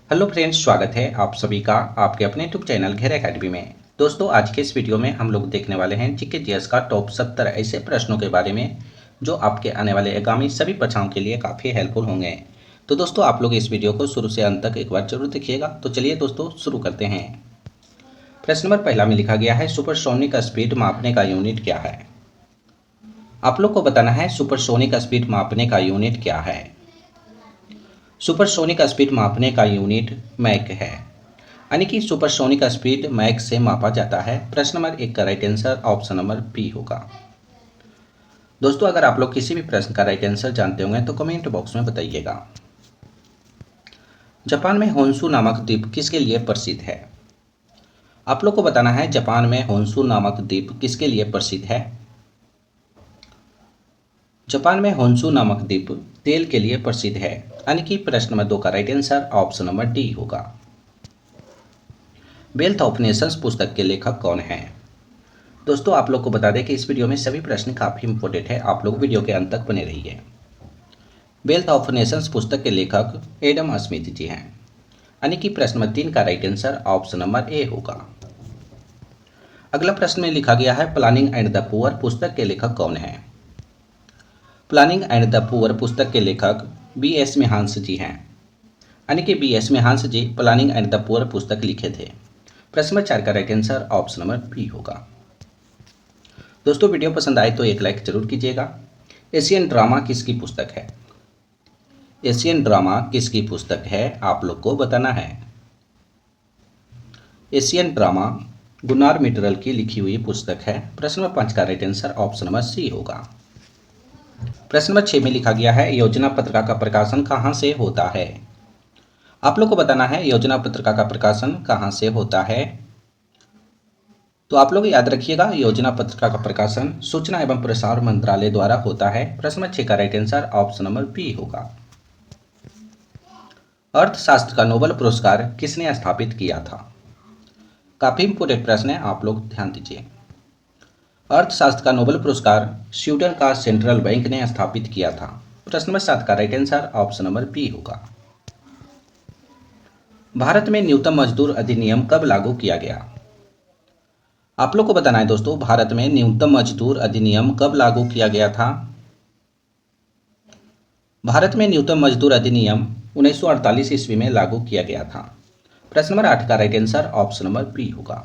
Hello friends, स्वागत है आप सभी का आपके अपने यूट्यूब चैनल घेर एकेडमी में। दोस्तों, आज के इस वीडियो में हम लोग देखने वाले हैं जीके जीएस का टॉप 70 ऐसे प्रश्नों के बारे में जो आपके आने वाले आगामी सभी परीक्षाओं के लिए काफ़ी हेल्पफुल होंगे। तो दोस्तों, आप लोग इस वीडियो को शुरू से अंत तक एक बार जरूर देखिएगा। तो चलिए दोस्तों, शुरू करते हैं। प्रश्न नंबर पहला में लिखा गया है, सुपरसोनिक स्पीड मापने का यूनिट क्या है। आप लोग को बताना है सुपरसोनिक स्पीड मापने का यूनिट क्या है। सुपरसोनिक स्पीड मापने का यूनिट मैक है, यानी कि सुपरसोनिक स्पीड मैक से मापा जाता है। प्रश्न नंबर 1 का right answer option number B होगा। दोस्तों, अगर आप लोग किसी भी प्रश्न का राइट आंसर जानते होंगे तो कमेंट बॉक्स में बताइएगा। जापान में होन्शु नामक द्वीप किसके लिए प्रसिद्ध है। आप लोग को बताना है जापान में होन्शु नामक द्वीप किसके लिए प्रसिद्ध है। जापान में होन्शु नामक द्वीप तेल के लिए प्रसिद्ध है, यानी कि प्रश्न नंबर 2 का right answer option number D होगा। वेल्थ ऑफ नेशंस पुस्तक के लेखक कौन हैं। दोस्तों, आप लोग को बता दें कि इस वीडियो में सभी प्रश्न काफ़ी इंपॉर्टेंट है, आप लोग वीडियो के अंत तक बने रहिए। वेल्थ ऑफ नेशंस पुस्तक के लेखक एडम स्मिथ जी हैं, यानी कि प्रश्न नंबर 3 का right answer option number A होगा। अगला प्रश्न में लिखा गया है, प्लानिंग एंड द पुअर पुस्तक के लेखक कौन हैं। प्लानिंग एंड द पुअर पुस्तक के लेखक बी एस मेहांस जी हैं, यानी कि B S Minhas ji planning and the poor पुस्तक लिखे थे। प्रश्न नंबर 4 का right answer option number B होगा। दोस्तों, वीडियो पसंद आए तो एक लाइक जरूर कीजिएगा। एशियन ड्रामा किसकी पुस्तक है। एशियन ड्रामा किसकी पुस्तक है, आप लोग को बताना है। एशियन ड्रामा गुनार मिटरल की लिखी हुई पुस्तक है। प्रश्न नंबर 5 का right answer option number C होगा। प्रश्न नंबर 6 में लिखा गया है, योजना पत्रिका का प्रकाशन कहाँ से होता है। आप लोग को बताना है योजना पत्रिका का प्रकाशन कहाँ से होता है। तो आप लोग याद रखिएगा, योजना पत्रिका का प्रकाशन सूचना एवं प्रसार मंत्रालय द्वारा होता है। प्रश्न नंबर 6 का right answer option number B होगा। अर्थशास्त्र का नोबेल पुरस्कार किसने स्थापित किया था। काफी इंपोर्टेंट प्रश्न है, आप लोग ध्यान दीजिए। अर्थशास्त्र का नोबेल पुरस्कार स्वीडन का सेंट्रल बैंक ने स्थापित किया था। प्रश्न नंबर 7 का right answer option number B होगा। भारत में न्यूनतम मजदूर अधिनियम कब लागू किया गया। आप लोग को बताना है दोस्तों, भारत में न्यूनतम मजदूर अधिनियम कब लागू किया गया था। भारत में न्यूनतम मजदूर अधिनियम 1948 ईस्वी में लागू किया गया था। प्रश्न नंबर 8 का right answer option number B होगा।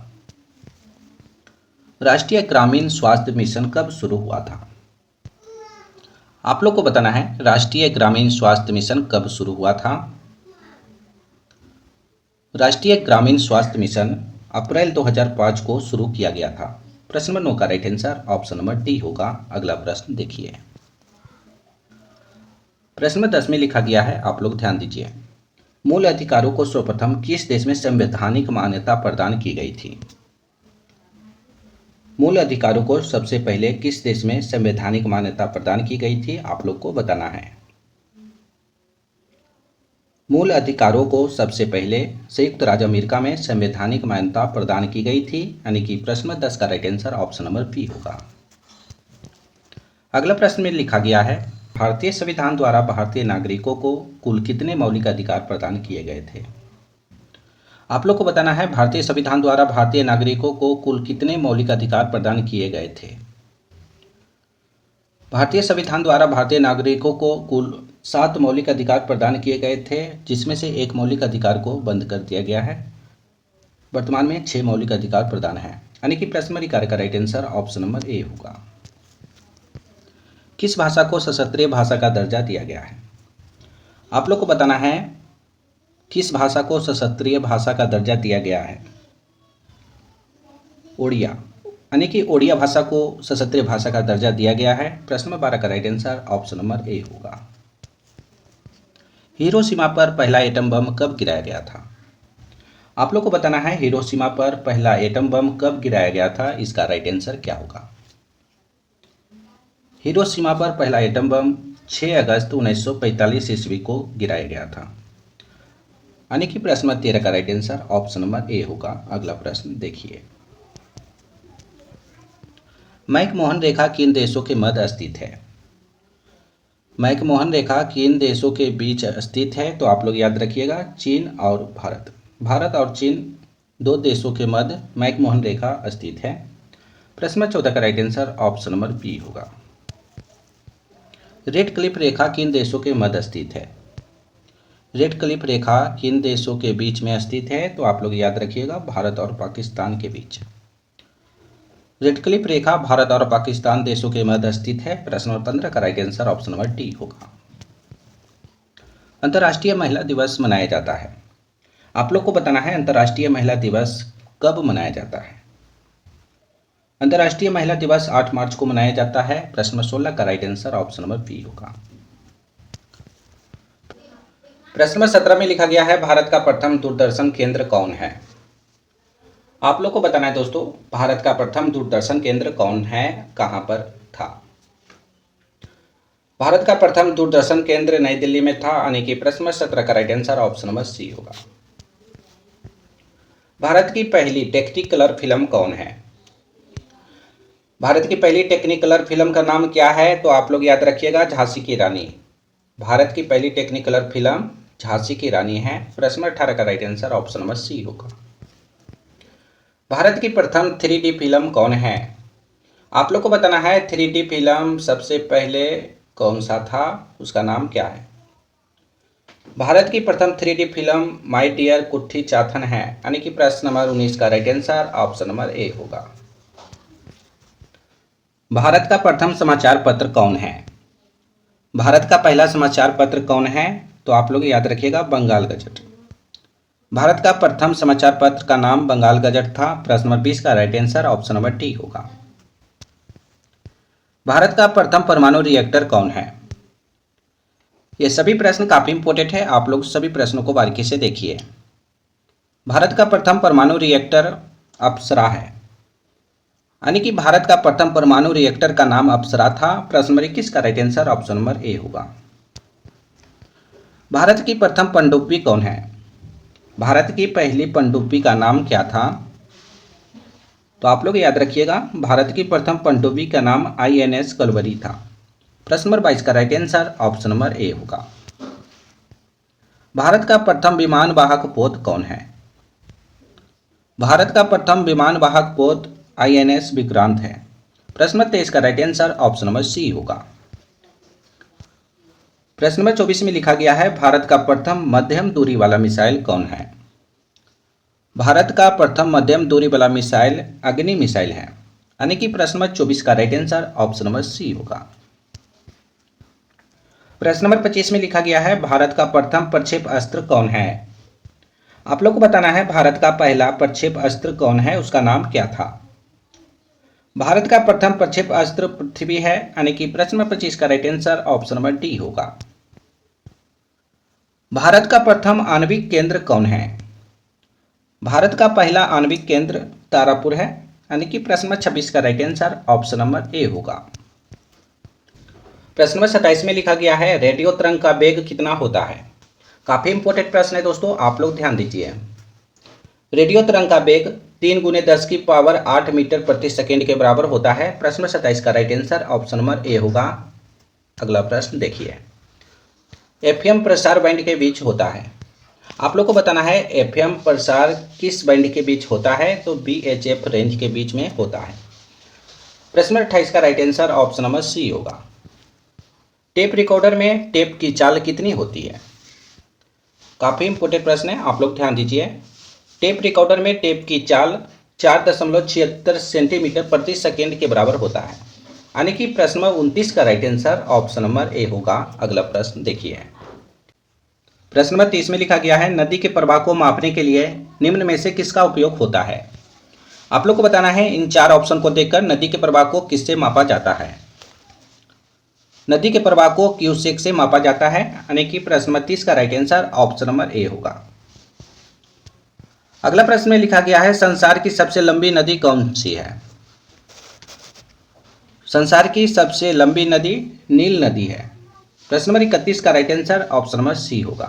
राष्ट्रीय ग्रामीण स्वास्थ्य मिशन कब शुरू हुआ था। आप लोग को बताना है राष्ट्रीय ग्रामीण स्वास्थ्य मिशन कब शुरू हुआ था। राष्ट्रीय ग्रामीण स्वास्थ्य मिशन अप्रैल 2005 को शुरू किया गया था। प्रश्न नंबर 9 का right answer option number D होगा। अगला प्रश्न देखिए। प्रश्न नंबर 10 में लिखा गया है, आप लोग ध्यान दीजिए। मूल अधिकारों को सर्वप्रथम किस देश में संवैधानिक मान्यता प्रदान की गई थी। मूल अधिकारों को सबसे पहले किस देश में संवैधानिक मान्यता प्रदान की गई थी, आप लोग को बताना है। मूल अधिकारों को सबसे पहले संयुक्त राज्य अमेरिका में संवैधानिक मान्यता प्रदान की गई थी, यानी कि प्रश्न नंबर 10 का right answer option number B होगा। अगला प्रश्न में लिखा गया है, भारतीय संविधान द्वारा भारतीय नागरिकों को कुल कितने मौलिक अधिकार प्रदान किए गए थे। आप लोग को बताना है भारतीय संविधान द्वारा भारतीय नागरिकों को कुल कितने मौलिक अधिकार प्रदान किए गए थे। भारतीय संविधान द्वारा भारतीय नागरिकों को कुल 7 मौलिक अधिकार प्रदान किए गए थे, जिसमें से एक मौलिक अधिकार को बंद कर दिया गया है। वर्तमान में 6 मौलिक अधिकार प्रदान है, यानी कि प्रश्न नंबर 11 का right answer option number A होगा। किस भाषा को सशस्त्रीय भाषा का दर्जा दिया गया है। आप लोग को बताना है किस भाषा को सशस्त्रीय भाषा का दर्जा दिया गया है। ओडिया, यानी कि ओडिया भाषा को सशस्त्रीय भाषा का दर्जा दिया गया है। प्रश्न नंबर 12 का right answer option number A होगा। हिरोशिमा पर पहला एटम बम कब गिराया गया था। आप लोग को बताना है हिरोशिमा पर पहला एटम बम कब गिराया गया था, इसका राइट आंसर क्या होगा। हिरोशिमा पर पहला एटम बम 6 अगस्त 1945 ईस्वी को गिराया गया था, यानी कि प्रश्न नंबर 13 का right answer option number A होगा। अगला प्रश्न देखिए। मैकमोहन रेखा किन देशों के मध्य स्थित है। मैकमोहन रेखा किन देशों के बीच स्थित है? तो आप लोग याद रखिएगा चीन और भारत। भारत और चीन दो देशों के मध्य मैकमोहन रेखा स्थित है। प्रश्न नंबर 14 का right answer option number B होगा। रेड क्लिफ रेखा किन देशों के मध्य स्थित है? रेड क्लिफ रेखा किन देशों के बीच में स्थित है? तो आप लोग याद रखिएगा भारत और पाकिस्तान के बीच। रेड क्लिफ रेखा भारत और पाकिस्तान देशों के मध्य स्थित है। प्रश्न नंबर 15 का right answer option number D होगा। अंतर्राष्ट्रीय महिला दिवस मनाया जाता है। आप लोग को बताना है अंतर्राष्ट्रीय महिला दिवस कब मनाया जाता है। अंतर्राष्ट्रीय महिला दिवस 8 मार्च को मनाया जाता है। प्रश्न नंबर 16 का right answer option number B होगा। प्रश्न नंबर 17 में लिखा गया है भारत का प्रथम दूरदर्शन केंद्र कौन है? आप लोग को बताना है दोस्तों भारत का प्रथम दूरदर्शन केंद्र कौन है, कहां पर था। भारत का प्रथम दूरदर्शन केंद्र नई दिल्ली में था, यानी कि प्रश्न नंबर 17 का right answer option number C होगा। भारत की पहली टेक्निकलर फिल्म कौन है? भारत की पहली टेक्निकलर फिल्म का नाम क्या है? तो आप लोग याद रखिएगा झांसी की रानी। भारत की पहली टेक्निकलर फिल्म झांसी की रानी है। प्रश्न नंबर 18 का right answer option number C होगा। भारत की प्रथम 3D फिल्म कौन है? आप लोग को बताना है 3D फिल्म सबसे पहले कौन सा था, उसका नाम क्या है। भारत की प्रथम 3D फिल्म माय डियर कुट्टी चाथन है, यानी कि प्रश्न नंबर 19 का right answer option number A होगा। भारत का प्रथम समाचार पत्र कौन है? भारत का पहला समाचार पत्र कौन है? तो आप लोग याद रखिएगा बंगाल गजट। भारत का प्रथम समाचार पत्र का नाम बंगाल गजट था। प्रश्न नंबर 20 का right answer option number D होगा। भारत का प्रथम परमाणु रिएक्टर कौन है? ये सभी प्रश्न काफी इंपॉर्टेंट है, आप लोग सभी प्रश्नों को बारीकी से देखिए। भारत का प्रथम परमाणु रिएक्टर अप्सरा है, यानी कि भारत का प्रथम परमाणु रिएक्टर का नाम अप्सरा था। प्रश्न नंबर 21 का right answer option number A होगा। भारत की प्रथम पनडुब्बी कौन है? भारत की पहली पनडुब्बी का नाम क्या था? तो आप लोग याद रखिएगा भारत की प्रथम पनडुब्बी का नाम INS कलवरी था। प्रश्न नंबर 22 का right answer option number A होगा। भारत का प्रथम विमान वाहक पोत कौन है? भारत का प्रथम विमान वाहक पोत INS विक्रांत है। प्रश्न नंबर 23 का right answer option number C होगा। प्रश्न नंबर 24 में लिखा गया है भारत का प्रथम मध्यम दूरी वाला मिसाइल कौन है? भारत का प्रथम मध्यम दूरी वाला मिसाइल अग्नि मिसाइल है, यानी कि प्रश्न नंबर 24 का right answer option number C होगा। प्रश्न नंबर 25 में लिखा गया है भारत का प्रथम प्रक्षेप अस्त्र कौन है? आप लोग को बताना है भारत का पहला प्रक्षेप अस्त्र कौन है, उसका नाम क्या था। भारत का प्रथम प्रक्षेप अस्त्र पृथ्वी है, यानी कि प्रश्न नंबर 25 का right answer option number D होगा। भारत का प्रथम आणविक केंद्र कौन है? भारत का पहला आणविक केंद्र तारापुर है, यानी कि प्रश्न नंबर 26 का right answer option number A होगा। प्रश्न नंबर 27 में लिखा गया है रेडियो तरंग का वेग कितना होता है? काफी इंपॉर्टेंट प्रश्न है दोस्तों, आप लोग ध्यान दीजिए। रेडियो तरंग का वेग 3 × 10⁸ मीटर प्रति सेकेंड के बराबर होता है। प्रश्न नंबर 27 का right answer option number A होगा। अगला प्रश्न देखिए, FM प्रसार बैंड के बीच होता है। आप लोग को बताना है FM प्रसार किस बैंड के बीच होता है? तो VHF रेंज के बीच में होता है। प्रश्न नंबर 28 का right answer option number C होगा। टेप रिकॉर्डर में टेप की चाल कितनी होती है? काफ़ी इंपॉर्टेंट प्रश्न है, आप लोग ध्यान दीजिए। टेप रिकॉर्डर में टेप की चाल 4.76 सेंटीमीटर प्रति सेकेंड के बराबर होता है, यानी कि प्रश्न नंबर 29 का right answer option number A होगा। अगला प्रश्न देखिए, प्रश्न नंबर 30 में लिखा गया है नदी के प्रवाह को मापने के लिए निम्न में से किसका उपयोग होता है? आप लोग को बताना है इन 4 ऑप्शन को देखकर नदी के प्रवाह को किससे मापा जाता है। नदी के प्रवाह को क्यूसेक से मापा जाता है, यानी कि प्रश्न नंबर 30 का right answer option number A होगा। अगला प्रश्न में लिखा गया है संसार की सबसे लंबी नदी कौन सी है? संसार की सबसे लंबी नदी नील नदी है। प्रश्न नंबर 31 का right answer option number C होगा।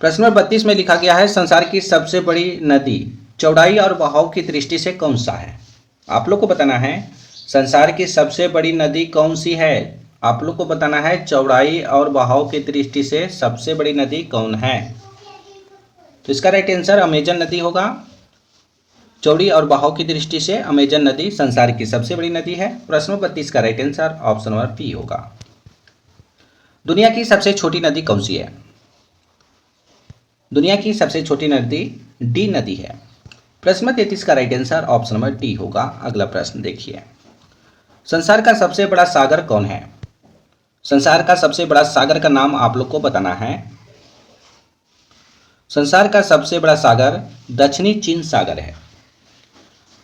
प्रश्न नंबर 32 में लिखा गया है संसार की सबसे बड़ी नदी चौड़ाई और बहाव की दृष्टि से कौन सा है? आप लोग को बताना है संसार की सबसे बड़ी नदी कौन सी है? आप लोग को बताना है चौड़ाई और बहाव की दृष्टि से सबसे बड़ी नदी कौन है? तो इसका राइट आंसर अमेजन नदी होगा। चौड़ी और बहाव की दृष्टि से अमेजन नदी संसार की सबसे बड़ी नदी है। प्रश्न नंबर 32 का right answer option number B होगा। दुनिया की सबसे छोटी नदी कौन सी है? दुनिया की सबसे छोटी नदी डी नदी है। प्रश्न नंबर 33 का right answer option number D होगा। अगला प्रश्न देखिए, संसार का सबसे बड़ा सागर कौन है? संसार का सबसे बड़ा सागर का नाम आप लोग को बताना है। संसार का सबसे बड़ा सागर दक्षिणी चीन सागर है।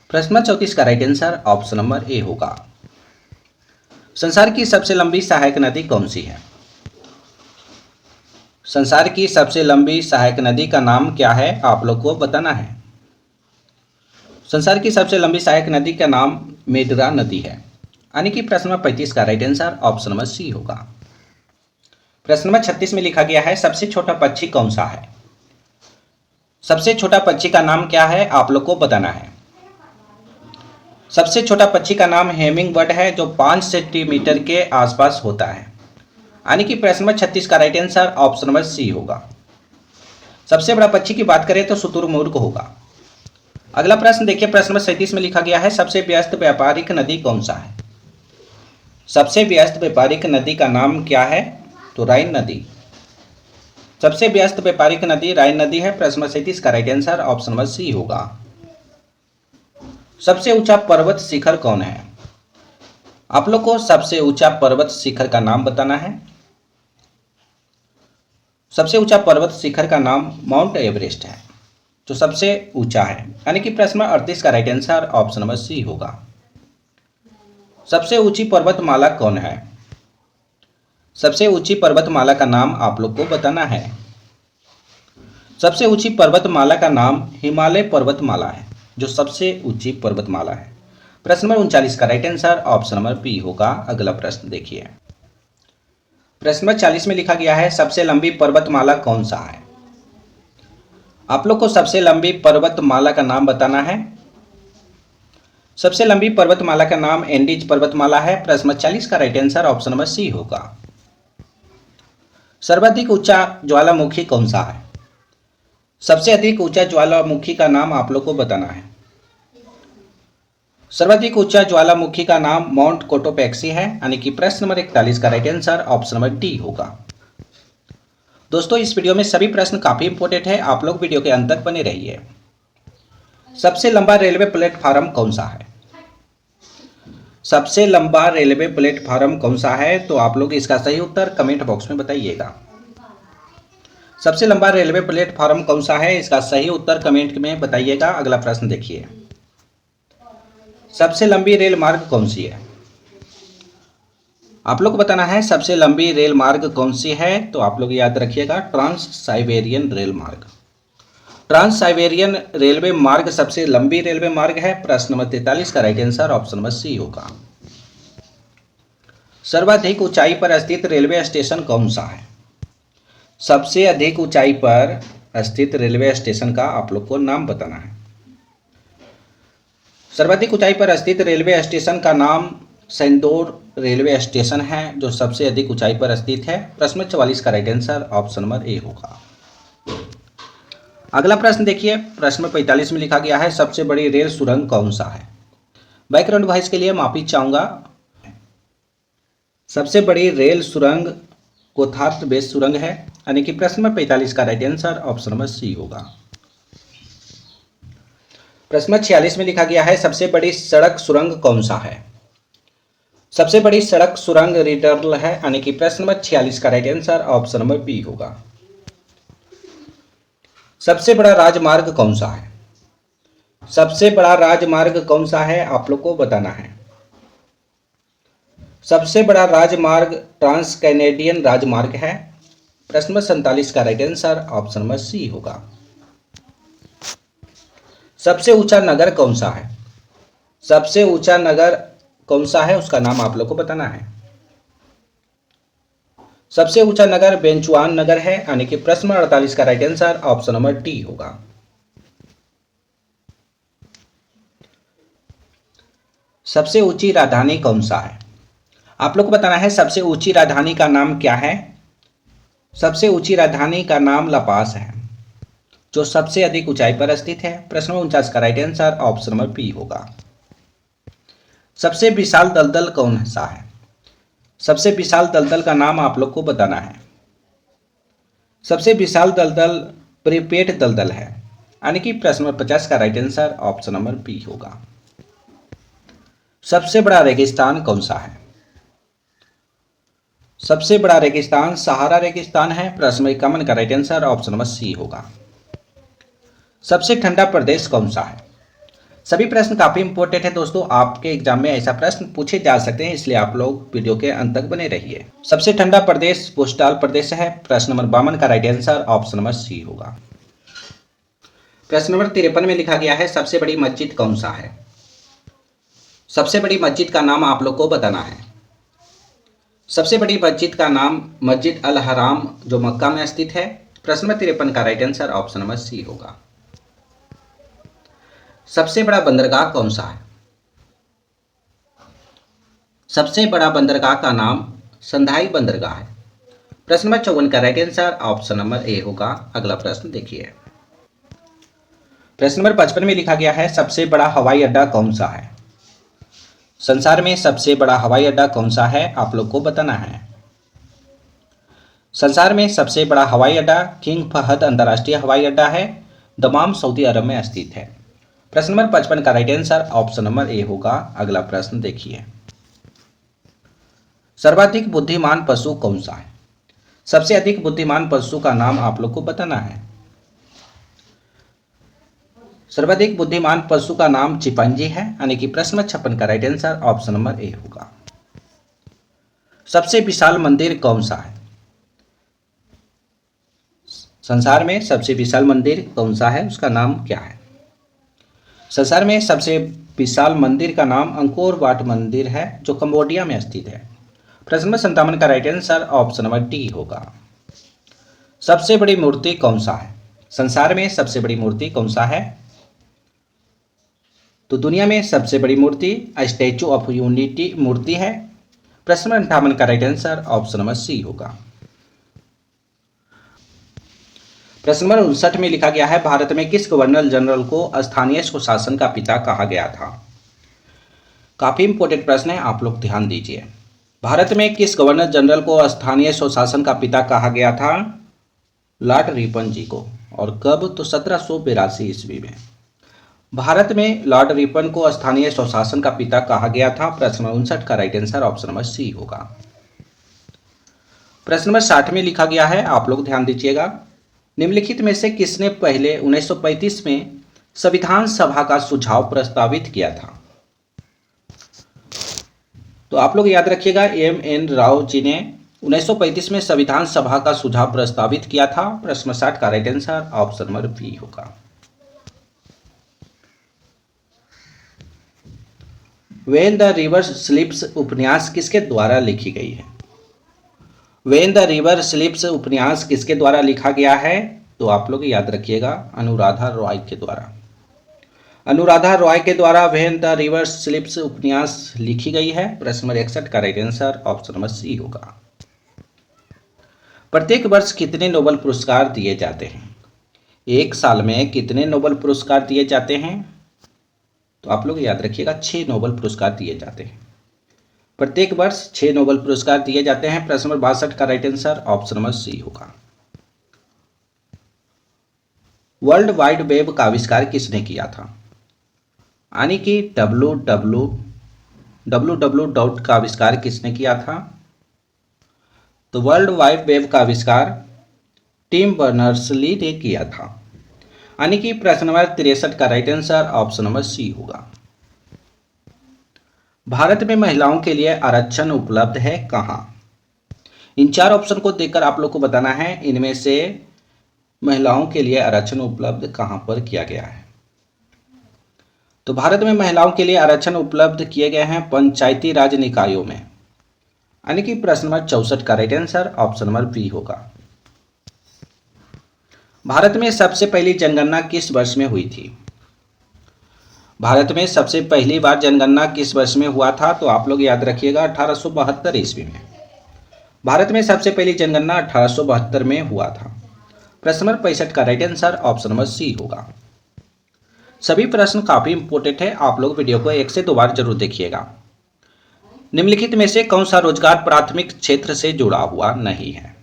प्रश्न नंबर 34 का right answer option number A होगा। संसार की सबसे लंबी सहायक नदी कौन सी है? संसार की सबसे लंबी सहायक नदी का नाम क्या है? आप लोग को बताना है। संसार की सबसे लंबी सहायक नदी का नाम मेडुरा नदी है। यानी कि प्रश्न नंबर 35 का right answer option number C होगा। प्रश्न नंबर 36 में लिखा गया है सबसे छोटा पक्षी कौन सा है? सबसे छोटा पक्षी का नाम क्या है? आप लोग को बताना है। सबसे छोटा पक्षी का नाम हेमिंग बर्ड है, जो 5 सेंटीमीटर के आसपास होता है। यानी कि प्रश्न नंबर 36 का right answer option number C होगा। सबसे बड़ा पक्षी की बात करें तो शुतुरमुर्ग होगा। अगला प्रश्न देखिए, प्रश्न नंबर 37 में लिखा गया है सबसे व्यस्त व्यापारिक नदी कौन सा है? सबसे व्यस्त व्यापारिक नदी का नाम क्या है? तो राइन नदी। सबसे व्यस्त व्यापारिक नदी राइन नदी है। प्रश्न नंबर 37 का right answer option number C होगा। सबसे ऊंचा पर्वत शिखर कौन है? आप लोग को सबसे ऊंचा पर्वत शिखर का नाम बताना है। सबसे ऊंचा पर्वत शिखर का नाम माउंट एवरेस्ट है, जो सबसे ऊंचा है। यानी कि प्रश्न नंबर 38 का right answer option number C होगा। सबसे ऊंची पर्वतमाला कौन है? सबसे ऊंची पर्वतमाला का नाम आप लोग को बताना है। सबसे ऊंची पर्वतमाला का नाम हिमालय पर्वतमाला है, जो सबसे ऊंची पर्वतमाला है। प्रश्न नंबर 39 का right answer option number B होगा। अगला प्रश्न देखिए, प्रश्न नंबर 40 में लिखा गया है सबसे लंबी पर्वतमाला कौन सा है? आप लोग को सबसे लंबी पर्वतमाला का नाम बताना है। सबसे लंबी पर्वतमाला का नाम एंडीज पर्वतमाला है। प्रश्न नंबर 40 का right answer option number C होगा। सर्वाधिक ऊंचा ज्वालामुखी कौन सा है? सबसे अधिक ऊंचा ज्वालामुखी का नाम आप लोग को बताना है। सर्वाधिक ऊंचा ज्वालामुखी का नाम माउंट कोटोपैक्सी है। यानी कि प्रश्न नंबर 41 का right answer option number D होगा। दोस्तों, इस वीडियो में सभी प्रश्न काफी इंपॉर्टेंट है, आप लोग वीडियो के अंत तक बने रहिए। सबसे लंबा रेलवे प्लेटफार्म कौन सा है? सबसे लंबा रेलवे प्लेटफार्म कौन सा है? तो आप लोग इसका सही उत्तर कमेंट बॉक्स में बताइएगा। सबसे लंबा रेलवे प्लेटफार्म कौन सा है? इसका सही उत्तर कमेंट में बताइएगा। अगला प्रश्न देखिए, सबसे लंबी रेल मार्ग कौन सी है? आप लोग को बताना है सबसे लंबी रेल मार्ग कौन सी है। तो आप लोग याद रखिएगा ट्रांस साइबेरियन रेल मार्ग। ट्रांस साइबेरियन रेलवे मार्ग सबसे लंबी रेलवे मार्ग है। प्रश्न नंबर 43 का right answer option number C होगा। सर्वाधिक ऊंचाई पर स्थित रेलवे स्टेशन कौन सा है? सबसे अधिक ऊंचाई पर स्थित रेलवे स्टेशन का आप लोग को नाम बताना है। सर्वाधिक ऊंचाई पर स्थित रेलवे स्टेशन का नाम सेंदोर रेलवे स्टेशन है, जो सबसे अधिक ऊंचाई पर स्थित है। प्रश्न नंबर 44 का right answer option number A होगा। अगला प्रश्न देखिए, प्रश्न नंबर 45 में लिखा गया है सबसे बड़ी रेल सुरंग कौन सा है? बैकग्राउंड वॉइस के लिए माफी चाहूंगा। सबसे बड़ी रेल सुरंग कोथार्थ बेस सुरंग है। यानी कि प्रश्न नंबर 45 का right answer option number C होगा। प्रश्न नंबर 46 में लिखा गया है सबसे बड़ी सड़क सुरंग कौन सा है? सबसे बड़ी सड़क सुरंग रिटर्ल है। यानी कि प्रश्न नंबर 46 का right answer option number B होगा। सबसे बड़ा राजमार्ग कौन सा है? सबसे बड़ा राजमार्ग कौन सा है? आप लोग को बताना है। सबसे बड़ा राजमार्ग ट्रांस कैनेडियन राजमार्ग है। प्रश्न नंबर 47 का right answer option number C होगा। सबसे ऊंचा नगर कौन सा है? सबसे ऊंचा नगर कौन सा है, उसका नाम आप लोग को बताना है। सबसे ऊंचा नगर बेंचुआन नगर है। यानी कि प्रश्न नंबर 48 का right answer option number D होगा। सबसे ऊंची राजधानी कौन सा है? आप लोग को बताना है सबसे ऊंची राजधानी का नाम क्या है। सबसे ऊंची राजधानी का नाम लापास है, जो सबसे अधिक ऊंचाई पर स्थित है। प्रश्न नंबर 49 का right answer option number B होगा। सबसे विशाल दलदल कौन सा है? सबसे विशाल दलदल का नाम आप लोग को बताना है। सबसे विशाल दलदल प्रिपेट दलदल है, यानी कि प्रश्न नंबर 50 का right answer option number B होगा। सबसे बड़ा रेगिस्तान कौन सा है? सबसे बड़ा रेगिस्तान सहारा रेगिस्तान है। प्रश्न नंबर 51 का right answer option number C होगा। सबसे ठंडा प्रदेश कौन सा है? सभी प्रश्न काफी इंपॉर्टेंट है दोस्तों, आपके एग्जाम में ऐसा प्रश्न पूछे जा सकते हैं, इसलिए आप लोग वीडियो के अंत तक बने रहिए। सबसे ठंडा प्रदेश भूस्टाल प्रदेश है। प्रश्न नंबर 52 का right answer option number C होगा। प्रश्न नंबर 53 में लिखा गया है सबसे बड़ी मस्जिद कौन सा है? सबसे बड़ी मस्जिद का नाम आप लोग को बताना है। सबसे बड़ी मस्जिद का नाम मस्जिद अल हराम, जो मक्का में स्थित है। प्रश्न नंबर 53 का right answer option number C होगा। सबसे बड़ा बंदरगाह कौन सा है? सबसे बड़ा बंदरगाह का नाम संधाई बंदरगाह है। प्रश्न नंबर 54 का right answer option number A होगा। अगला प्रश्न देखिए। प्रश्न नंबर 55 में लिखा गया है सबसे बड़ा हवाई अड्डा कौन सा है? संसार में सबसे बड़ा हवाई अड्डा कौन सा है, आप लोग को बताना है। संसार में सबसे बड़ा हवाई अड्डा किंग फहद अंतर्राष्ट्रीय हवाई अड्डा है, दमाम सऊदी अरब में स्थित है। प्रश्न नंबर 55 का right answer option number A होगा। अगला प्रश्न देखिए। सर्वाधिक बुद्धिमान पशु कौन सा है? सबसे अधिक बुद्धिमान पशु का नाम आप लोग को बताना है। सर्वाधिक बुद्धिमान पशु का नाम चिंपांजी है, यानी कि प्रश्न नंबर 56 का right answer option number A होगा। सबसे विशाल मंदिर कौन सा है? संसार में सबसे विशाल मंदिर कौन सा है, उसका नाम क्या है? संसार में सबसे विशाल मंदिर का नाम अंकोर वाट मंदिर है, जो कंबोडिया में स्थित है। प्रश्न नंबर 57 का right answer option number D होगा। सबसे बड़ी मूर्ति कौन सा है? संसार में सबसे बड़ी मूर्ति कौन सा है? तो दुनिया में सबसे बड़ी मूर्ति स्टैचू ऑफ यूनिटी मूर्ति है। प्रश्न नंबर 58 का right answer option number C होगा। प्रश्न नंबर 59 में लिखा गया है भारत में किस गवर्नर जनरल को स्थानीय स्वशासन का पिता कहा गया था? काफी इंपॉर्टेंट प्रश्न है, आप लोग ध्यान दीजिए। भारत में किस गवर्नर जनरल को स्थानीय स्वशासन का पिता कहा गया था? लॉर्ड रिपन जी को। और कब? तो 1782 ईस्वी में भारत में लॉर्ड रिपन को स्थानीय स्वशासन का पिता कहा गया था। प्रश्न नंबर 59 का right answer option number C होगा। प्रश्न नंबर 60 में लिखा गया है, आप लोग ध्यान दीजिएगा, निम्नलिखित में से किसने पहले 1935 में संविधान सभा का सुझाव प्रस्तावित किया था? तो आप लोग याद रखिएगा, एम.एन. राव जी ने 1935 में संविधान सभा का सुझाव प्रस्तावित किया था। प्रश्न नंबर 60 का right answer option number B होगा। व्हेन द रिवर स्लीप्स उपन्यास किसके द्वारा लिखी गई है? व्हेन द रिवर स्लीप्स उपन्यास किसके द्वारा लिखा गया है? तो आप लोग याद रखिएगा, अनुराधा रॉय के द्वारा। अनुराधा रॉय के द्वारा व्हेन द रिवर स्लीप्स उपन्यास लिखी गई है। प्रश्न नंबर 61 का right answer option number C होगा। प्रत्येक वर्ष कितने नोबेल पुरस्कार दिए जाते हैं? एक साल में कितने नोबेल पुरस्कार दिए जाते हैं? तो आप लोग याद रखिएगा, 6 नोबेल पुरस्कार दिए जाते हैं। प्रत्येक वर्ष 6 नोबेल पुरस्कार दिए जाते हैं। प्रश्न नंबर 62 का right answer option number C होगा। वर्ल्ड वाइड वेब का आविष्कार किसने किया था? यानी कि www का आविष्कार किसने किया था? तो वर्ल्ड वाइड वेब का आविष्कार टिम बर्नर्स-ली ने किया था। यानी कि प्रश्न नंबर 63 का right answer option number C होगा। भारत में महिलाओं के लिए आरक्षण उपलब्ध है कहाँ? इन 4 ऑप्शन को देखकर आप लोग को बताना है, इनमें से महिलाओं के लिए आरक्षण उपलब्ध कहाँ पर किया गया है। तो भारत में महिलाओं के लिए आरक्षण उपलब्ध किए गए हैं पंचायती राज निकायों में, यानी कि प्रश्न नंबर 64 का right answer option number B होगा। भारत में सबसे पहली जनगणना किस वर्ष में हुई थी? भारत में सबसे पहली बार जनगणना किस वर्ष में हुआ था? तो आप लोग याद रखिएगा 1872 ईस्वी में। भारत में सबसे पहली जनगणना 1872 में हुआ था। प्रश्न नंबर 65 का right answer option number C होगा। सभी प्रश्न काफी इंपॉर्टेंट है, आप लोग वीडियो को 1 से 2 बार जरूर देखिएगा। निम्नलिखित में से कौन सा रोजगार प्राथमिक क्षेत्र से जुड़ा हुआ नहीं है?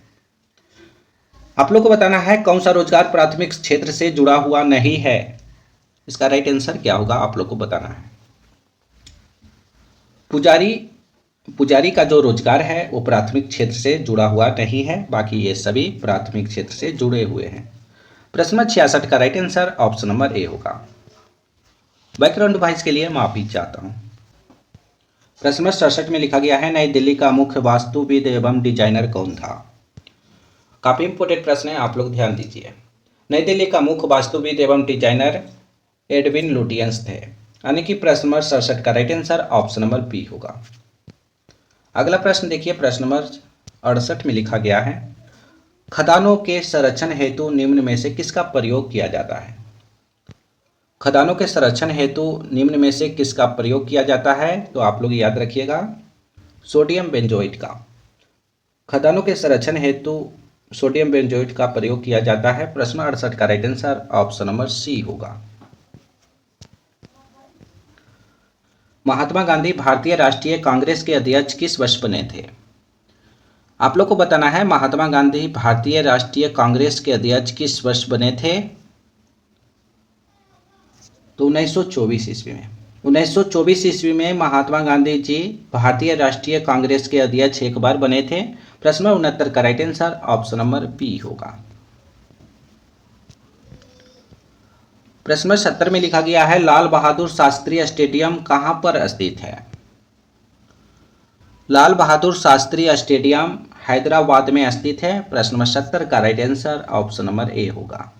आप लोग को बताना है कौन सा रोजगार प्राथमिक क्षेत्र से जुड़ा हुआ नहीं है। इसका राइट आंसर क्या होगा आप लोग को बताना है। पुजारी का जो रोजगार है वो प्राथमिक क्षेत्र से जुड़ा हुआ नहीं है, बाकी ये सभी प्राथमिक क्षेत्र से जुड़े हुए हैं। प्रश्न नंबर 66 का right answer option number A होगा। बैकग्राउंड वॉइस के लिए माफी चाहता हूं। प्रश्न नंबर 67 में लिखा गया है नई दिल्ली का मुख्य वास्तुविद एवं डिजाइनर कौन था? काफी इंपोर्टेंट प्रश्न है, आप लोग ध्यान दीजिए। नई दिल्ली का मुख्य वास्तुविद एवं डिजाइनर एडविन लुटियंस थे, यानी कि प्रश्न नंबर 67 का right answer option number B होगा। अगला प्रश्न देखिए, प्रश्न नंबर 68 में लिखा गया है खदानों के संरक्षण हेतु निम्न में से किसका प्रयोग किया जाता है? खदानों के संरक्षण हेतु निम्न में से किसका प्रयोग किया जाता है? तो आप लोग याद रखिएगा सोडियम बेंजोइट का। खदानों के संरक्षण हेतु सोडियम बेंजोइट का प्रयोग किया जाता है। प्रश्न 68 का right answer option number C होगा। महात्मा गांधी भारतीय राष्ट्रीय कांग्रेस के अध्यक्ष किस वर्ष बने थे? आप लोग को बताना है महात्मा गांधी भारतीय राष्ट्रीय कांग्रेस के अध्यक्ष किस वर्ष बने थे? तो 1924 ईस्वी में। 1924 ईस्वी में महात्मा गांधी जी भारतीय राष्ट्रीय कांग्रेस के अध्यक्ष एक बार बने थे। प्रश्न नंबर 69 का right answer option number B होगा। प्रश्न नंबर 70 में लिखा गया है लाल बहादुर शास्त्री स्टेडियम कहां पर स्थित है? लाल बहादुर शास्त्री स्टेडियम हैदराबाद में स्थित है। प्रश्न नंबर 70 का right answer option number A होगा।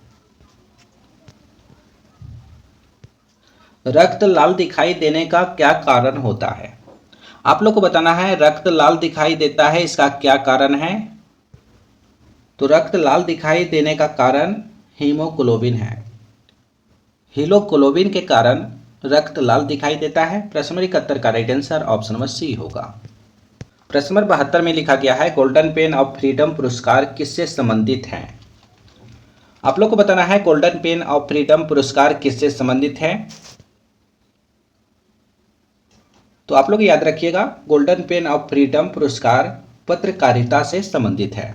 रक्त लाल दिखाई देने का क्या कारण होता है? आप लोग को बताना है रक्त लाल दिखाई देता है, इसका क्या कारण है? तो रक्त लाल दिखाई देने का कारण हीमोग्लोबिन है। हीमोग्लोबिन के कारण रक्त लाल दिखाई देता है। प्रश्न नंबर 71 का right answer option number C होगा। प्रश्न नंबर 72 में लिखा गया है गोल्डन पेन ऑफ फ्रीडम पुरस्कार किससे संबंधित है? आप लोग को बताना है गोल्डन पेन ऑफ फ्रीडम पुरस्कार किससे संबंधित है? तो आप लोग याद रखिएगा गोल्डन पेन ऑफ फ्रीडम पुरस्कार पत्रकारिता से संबंधित है।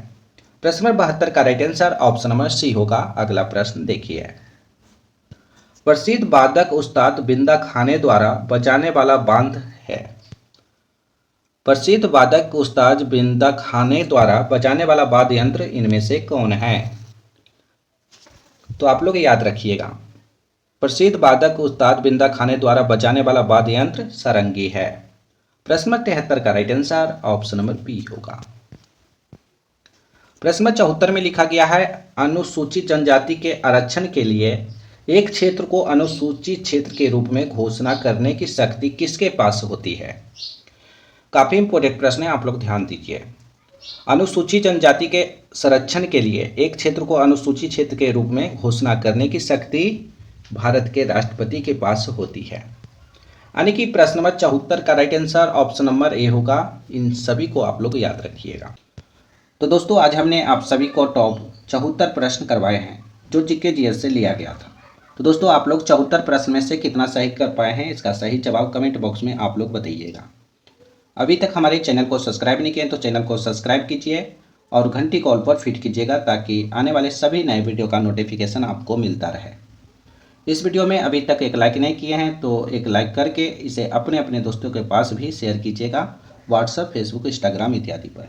प्रश्न नंबर 72 का right answer option number C होगा। अगला प्रश्न देखिए, प्रसिद्ध वादक उस्ताद बिंदा खाने द्वारा बजाने वाला बांध है। प्रसिद्ध वादक उस्ताद बिंदा खाने द्वारा बजाने वाला वाद्य यंत्र इनमें से कौन है? तो आप लोग याद रखिएगा प्रसिद्ध वादक उस्ताद बिंदा खाने द्वारा बजाने वाला वाद्य यंत्र सारंगी है। प्रश्न नंबर 73 का right answer option number B होगा। प्रश्न नंबर 74 में लिखा गया है अनुसूचित जनजाति के आरक्षण के लिए एक क्षेत्र को अनुसूचित क्षेत्र के रूप में घोषणा करने की शक्ति किसके पास होती है? काफी इंपोर्टेंट प्रश्न है, आप लोग ध्यान दीजिए। अनुसूचित जनजाति के संरक्षण के लिए एक क्षेत्र को अनुसूचित क्षेत्र के रूप में घोषणा करने की शक्ति भारत के राष्ट्रपति के पास होती है, यानी कि प्रश्न नंबर 74 का right answer option number A होगा। इन सभी को आप लोग याद रखिएगा। तो दोस्तों आज हमने आप सभी को टॉप 74 प्रश्न करवाए हैं जो जीके जीएस से लिया गया था। तो दोस्तों आप लोग 74 प्रश्न में से कितना सही कर पाए हैं, इसका सही जवाब कमेंट बॉक्स में आप लोग बताइएगा। अभी तक हमारे चैनल को सब्सक्राइब नहीं किए तो चैनल को सब्सक्राइब कीजिए और घंटी कॉल पर फिट कीजिएगा ताकि आने वाले सभी नए वीडियो का नोटिफिकेशन आपको मिलता रहे। इस वीडियो में अभी तक एक लाइक नहीं किए हैं तो एक लाइक करके इसे अपने अपने दोस्तों के पास भी शेयर कीजिएगा, व्हाट्सएप, फेसबुक, इंस्टाग्राम इत्यादि पर।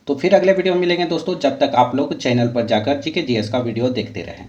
तो फिर अगले वीडियो में मिलेंगे दोस्तों, जब तक आप लोग चैनल पर जाकर जीके जीएस का वीडियो देखते रहें।